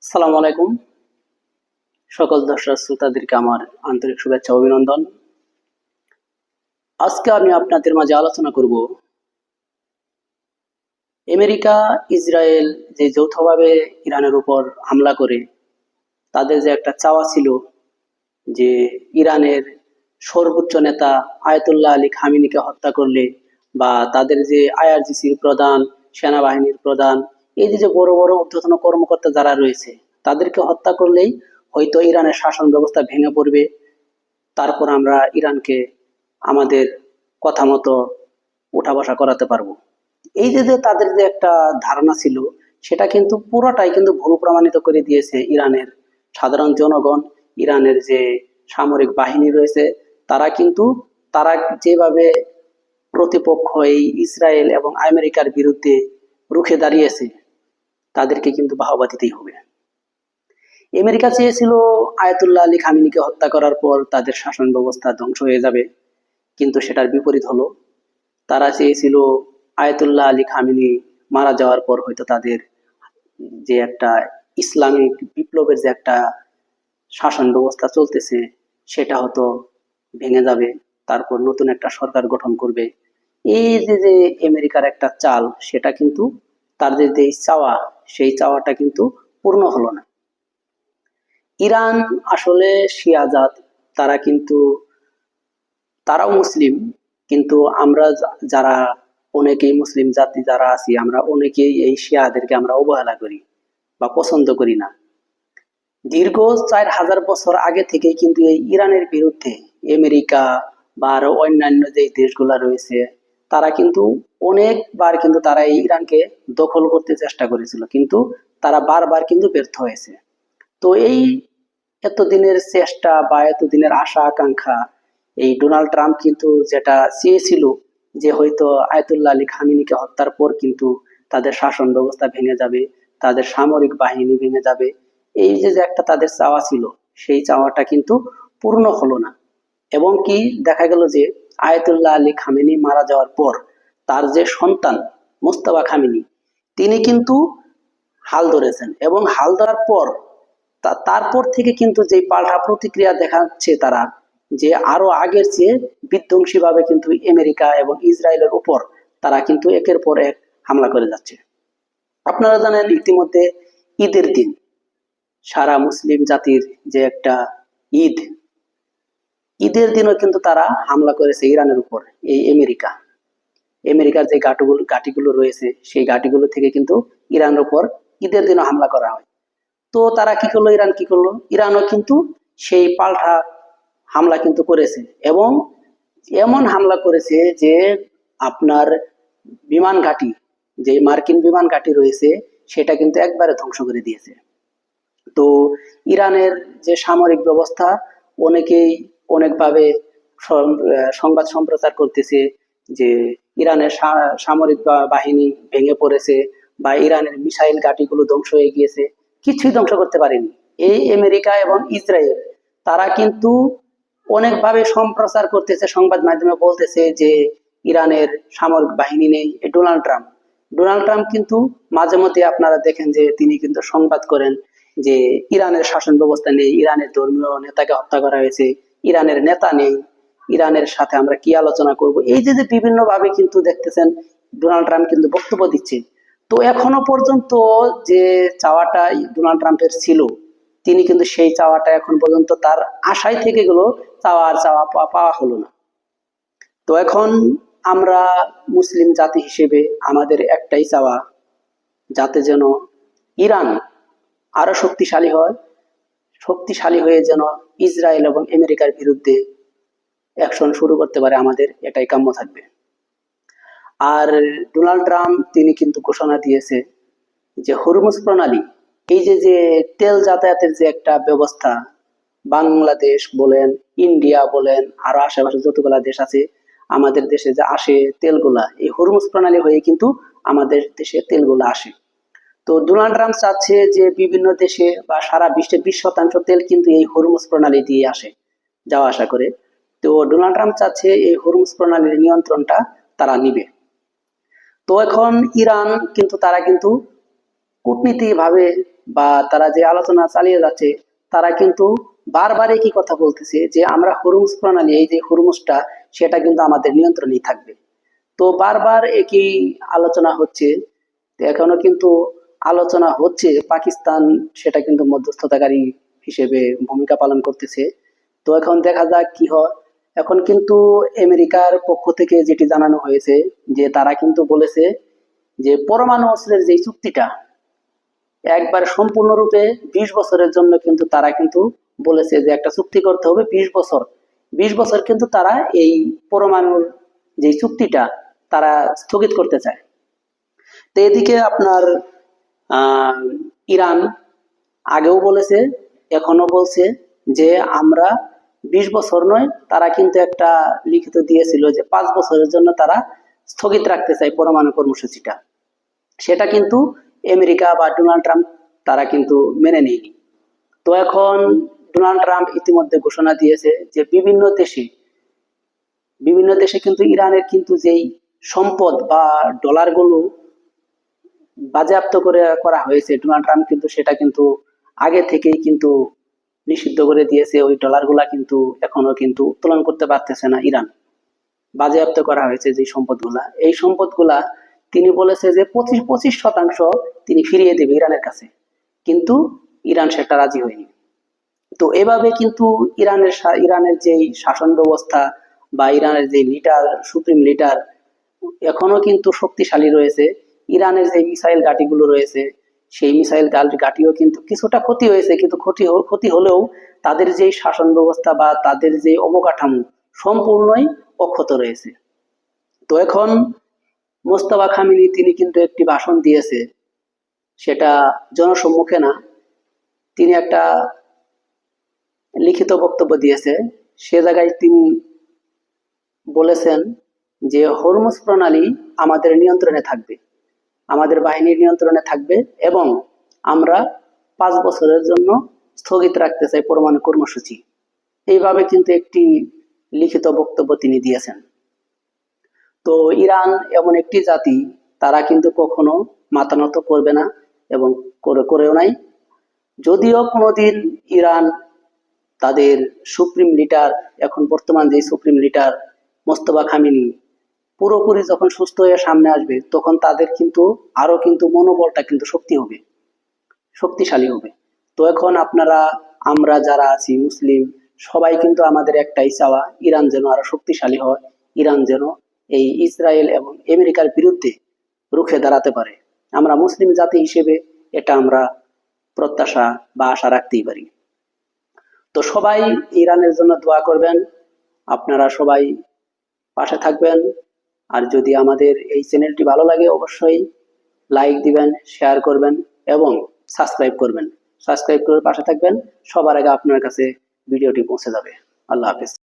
সালাম আলাইকুম। সকল দর্শক শ্রোতাদেরকে আমার আন্তরিক শুভেচ্ছা অভিনন্দন। আজকে আমি আপনাদের মাঝে আলোচনা করব আমেরিকা ইসরায়েল যে যৌথভাবে ইরানের উপর হামলা করে তাদের যে একটা চাওয়া ছিল যে ইরানের সর্বোচ্চ নেতা আয়াতুল্লাহ আলী খামেনিকে হত্যা করলে বা তাদের যে আইআরজিসির প্রধান, সেনাবাহিনীর প্রধান, এই যে যে বড় বড় ঊর্ধ্বতন কর্মকর্তা যারা রয়েছে তাদেরকে হত্যা করলেই হয়তো ইরানের শাসন ব্যবস্থা ভেঙে পড়বে। তারপর আমরা ইরানকে আমাদের কথা মতো উঠা বসা করাতে পারবো। এই যে যে তাদের যে একটা ধারণা ছিল সেটা কিন্তু পুরোটাই কিন্তু ভুল প্রমাণিত করে দিয়েছে ইরানের সাধারণ জনগণ। ইরানের যে সামরিক বাহিনী রয়েছে তারা যেভাবে প্রতিপক্ষ এই ইসরায়েল এবং আমেরিকার বিরুদ্ধে রুখে দাঁড়িয়েছে তাদেরকে কিন্তু বাহবা দিতেই হবে। আমেরিকা চেয়েছিল আয়াতুল্লাহ আলী খামেনিকে হত্যা করার পর তাদের শাসন ব্যবস্থা ধ্বংস হয়ে যাবে, কিন্তু সেটার বিপরীত হলো। তারা চেয়েছিল আয়াতুল্লাহ আলী খামেনি মারা যাওয়ার পর হয়তো তাদের যে একটা ইসলামিক বিপ্লবের যে একটা শাসন ব্যবস্থা চলতেছে সেটা হয়তো ভেঙে যাবে, তারপর নতুন একটা সরকার গঠন করবে। এই যে যে আমেরিকার একটা চাল, সেটা কিন্তু তাদের যে চাওয়া সেই চাওয়াটা কিন্তু পূর্ণ হলো না। ইরান আসলে শিয়া জাত, তারা কিন্তু তারাও মুসলিম, কিন্তু আমরা যারা অনেকেই মুসলিম জাতি যারা আছি আমরা অনেকেই এই শিয়াদেরকে আমরা অবহেলা করি বা পছন্দ করি না। দীর্ঘ 4000 বছর আগে থেকে কিন্তু এই ইরানের বিরুদ্ধে আমেরিকা বা আরো অন্যান্য যে দেশগুলা রয়েছে তারা কিন্তু অনেকবার কিন্তু তারা এই ইরানকে দখল করতে চেষ্টা করেছিল, কিন্তু তারা বারবার কিন্তু ব্যর্থ হয়েছে। তো এই এতদিনের চেষ্টা বা এতদিনের আশা আকাঙ্ক্ষা, এই ডোনাল্ড ট্রাম্প কিন্তু যেটা চেয়েছিল যে হয়তো আয়াতুল্লাহ আলী খামেনিকে হত্যার পর কিন্তু তাদের শাসন ব্যবস্থা ভেঙে যাবে, তাদের সামরিক বাহিনী ভেঙে যাবে, এই যে যে একটা তাদের চাওয়া ছিল সেই চাওয়াটা কিন্তু পূর্ণ হলো না। এবং কি দেখা গেল যে আয়াতুল্লাহ আলী খামেনি মারা যাওয়ার পর তার যে সন্তান মোস্তফা খামেনি তিনি কিন্তু হাল ধরেছেন, এবং হাল ধরার পর তারপর থেকে কিন্তু যে পাল্টা প্রতিক্রিয়া দেখাচ্ছে তারা, যে আরো আগের চেয়ে বিধ্বংসী ভাবে কিন্তু আমেরিকা এবং ইসরায়েলের উপর তারা কিন্তু একের পর এক হামলা করে যাচ্ছে। আপনারা জানেন ইতিমধ্যে ঈদের দিন সারা মুসলিম জাতির যে একটা ঈদ, ঈদের দিনও কিন্তু তারা হামলা করেছে ইরানের উপর। এই আমেরিকার যে ঘাঁটিগুলো রয়েছে সেই ঘাঁটিগুলো থেকে কিন্তু ইরানের উপর ঈদের দিনও হামলা করা হয়। তো তারা কি করলো, ইরান কি করলো, ইরানও কিন্তু সেই পাল্টা হামলা কিন্তু করেছে, এবং এমন হামলা করেছে যে আপনার বিমান ঘাঁটি, যে মার্কিন বিমান ঘাঁটি রয়েছে সেটা কিন্তু একবারে ধ্বংস করে দিয়েছে। তো ইরানের যে সামরিক ব্যবস্থা, অনেকেই অনেকভাবে সংবাদ সম্প্রচার করতেছে যে ইরানের সামরিক বাহিনী ভেঙে পড়েছে বা ইরানের মিসাইল ঘাঁটিগুলো ধ্বংস হয়ে গিয়েছে। কিছুই ধ্বংস করতে পারেনি এই আমেরিকা এবং ইসরায়েল। তারা কিন্তু অনেকভাবে সম্প্রচার করতেছে, সংবাদ মাধ্যমে বলতেছে যে ইরানের সামরিক বাহিনী নেই। ডোনাল্ড ট্রাম্প কিন্তু মাঝে মধ্যে আপনারা দেখেন যে তিনি কিন্তু সংবাদ করেন যে ইরানের শাসন ব্যবস্থা নেই, ইরানের ধর্মীয় নেতাকে হত্যা করা হয়েছে, ইরানের নেতা নেই, ইরানের সাথে আমরা কি আলোচনা করব, এই যে যে বিভিন্ন ভাবে কিন্তু দেখতেছেন ডোনাল্ড ট্রাম্প কিন্তু বক্তব্য দিচ্ছে। তো এখনো পর্যন্ত যে চাওয়াটা ডোনাল্ড ট্রাম্পের ছিল, তিনি কিন্তু সেই চাওয়াটা এখন পর্যন্ত তার আশায় থেকে গেল, চাওয়া পাওয়া হলো না। তো এখন আমরা মুসলিম জাতি হিসেবে আমাদের একটাই চাওয়া, যাতে যেন ইরান আরো শক্তিশালী হয়ে যেন ইসরায়েল এবং আমেরিকার বিরুদ্ধে অ্যাকশন শুরু করতে পারে, আমাদের এটাই কাম্য থাকবে। আর ডোনাল্ড ট্রাম্প তিনি কিন্তু ঘোষণা দিয়েছে যে হরমুজ প্রণালী, এই যে যে তেল যাতায়াতের যে একটা ব্যবস্থা, বাংলাদেশ বলেন, ইন্ডিয়া বলেন, আরো আশেপাশে যতগুলা দেশ আছে, আমাদের দেশে যে আসে তেলগুলা এই হরমুজ প্রণালী হয়ে কিন্তু আমাদের দেশে তেলগুলা আসে। তো ডোনাল্ড ট্রাম্প চাচ্ছে যে বিভিন্ন দেশে বা সারা বিশ্বের 20% তেল কিন্তু এই হরমুজ প্রণালী দিয়ে আসে, যাওয়া আসা করে। তো ডোনাল্ড ট্রাম্প চাচ্ছে এই হরমুজ প্রণালীর নিয়ন্ত্রণটা তারা নিবে। তো এখন ইরান কিন্তু তারা কিন্তু কূটনীতিভাবে বা তারা যে আলোচনা চালিয়ে যাচ্ছে, তারা কিন্তু বারবার একই কথা বলতেছে যে আমরা হরমুজ প্রণালী, এই যে হরমুজটা, সেটা কিন্তু আমাদের নিয়ন্ত্রণেই থাকবে। তো বারবার একই আলোচনা হচ্ছে। তো এখনো কিন্তু আলোচনা হচ্ছে, পাকিস্তান সেটা কিন্তু মধ্যস্থতাকারী হিসেবে ভূমিকা পালন করতেছে। তো এখন দেখা যাক কি হয়। এখন কিন্তু আমেরিকার পক্ষ থেকে যেটি জানানো হয়েছে, যে তারা কিন্তু বলেছে যে পরমাণু অস্ত্রের যে চুক্তিটা একবার সম্পূর্ণরূপে 20 বছরের জন্য কিন্তু তারা কিন্তু বলেছে যে একটা চুক্তি করতে হবে 20 বছর। 20 বছর কিন্তু তারা এই পরমাণুর যে চুক্তিটা তারা স্থগিত করতে চায়। তো এদিকে আপনার আহ, ইরান আগেও বলেছে, এখনো বলছে যে আমরা 20 বছর নয়, তারা কিন্তু একটা লিখিত দিয়েছিল যে 5 বছরের জন্য তারা স্থগিত রাখতে চায় পরমাণু কর্মসূচিটা। সেটা কিন্তু আমেরিকা বা ডোনাল্ড ট্রাম্প তারা কিন্তু মেনে নেয়নি। তো এখন ডোনাল্ড ট্রাম্প ইতিমধ্যে ঘোষণা দিয়েছে যে বিভিন্ন দেশে কিন্তু ইরানের কিন্তু যেই সম্পদ বা ডলারগুলো বাজেয়াপ্ত করা হয়েছে, ডোনাল্ড ট্রাম্প কিন্তু সেটা কিন্তু আগে থেকেই কিন্তু নিষিদ্ধ করে দিয়েছে। ওই ডলারগুলা কিন্তু এখনো কিন্তু উত্তোলন করতে পারতেছে না ইরান। বাজেয়াপ্ত করা হয়েছে যে সম্পদগুলা, এই সম্পদগুলা তিনি বলেছে যে 25% তিনি ফিরিয়ে দেবে ইরানের কাছে, কিন্তু ইরান সেটা রাজি হয়নি। তো এভাবে কিন্তু ইরানের যে শাসন ব্যবস্থা বা ইরানের যে লিডার, সুপ্রিম লিডার এখনো কিন্তু শক্তিশালী রয়েছে। ইরানের যে মিসাইল ঘাঁটিগুলো রয়েছে, সেই মিসাইল ঘাঁটিও কিন্তু কিছুটা ক্ষতি হয়েছে, কিন্তু ক্ষতি হলেও তাদের যে শাসন ব্যবস্থা বা তাদের যে অবকাঠামো সম্পূর্ণই অক্ষত রয়েছে। তো এখন মোস্তফা খামেনি তিনি কিন্তু একটি ভাষণ দিয়েছে, সেটা জনসম্মুখে না, তিনি একটা লিখিত বক্তব্য দিয়েছে। সে জায়গায় তিনি বলেছেন যে হরমুজ প্রণালী আমাদের নিয়ন্ত্রণে থাকবে, আমাদের বাহিনীর নিয়ন্ত্রণে থাকবে, এবং আমরা 5 বছরের জন্য স্থগিত রাখতে চাই পরমাণু কর্মসূচি। এইভাবে কিন্তু একটি লিখিত বক্তব্য তিনি দিয়েছেন। তো ইরান এমন একটি জাতি, তারা কিন্তু কখনো মাথা নত করবে না এবং করেও নাই। যদিও কোনোদিন ইরান তাদের সুপ্রিম লিডার, এখন বর্তমান যে সুপ্রিম লিডার মোস্তফা খামেনি পুরোপুরি যখন সুস্থ হয়ে সামনে আসবে, তখন তাদের কিন্তু আরো কিন্তু মনোবলটা কিন্তু শক্তিশালী হবে। তো এখন আমরা যারা আছি মুসলিম, সবাই কিন্তু আমাদের একটাই চাওয়া, ইরান যেন আরো শক্তিশালী হয়, ইরান যেন এই ইসরায়েল এবং আমেরিকার বিরুদ্ধে রুখে দাঁড়াতে পারে। আমরা মুসলিম জাতি হিসেবে এটা আমরা প্রত্যাশা বা আশা রাখতেই পারি। তো সবাই ইরানের জন্য দোয়া করবেন, আপনারা সবাই পাশে থাকবেন। আর যদি আমাদের এই চ্যানেলটি ভালো লাগে, অবশ্যই লাইক দিবেন, শেয়ার করবেন এবং সাবস্ক্রাইব করবেন। সাবস্ক্রাইব করে পাশে থাকবেন, সবার আগে আপনার কাছে ভিডিওটি পৌঁছে যাবে। আল্লাহ হাফেজ।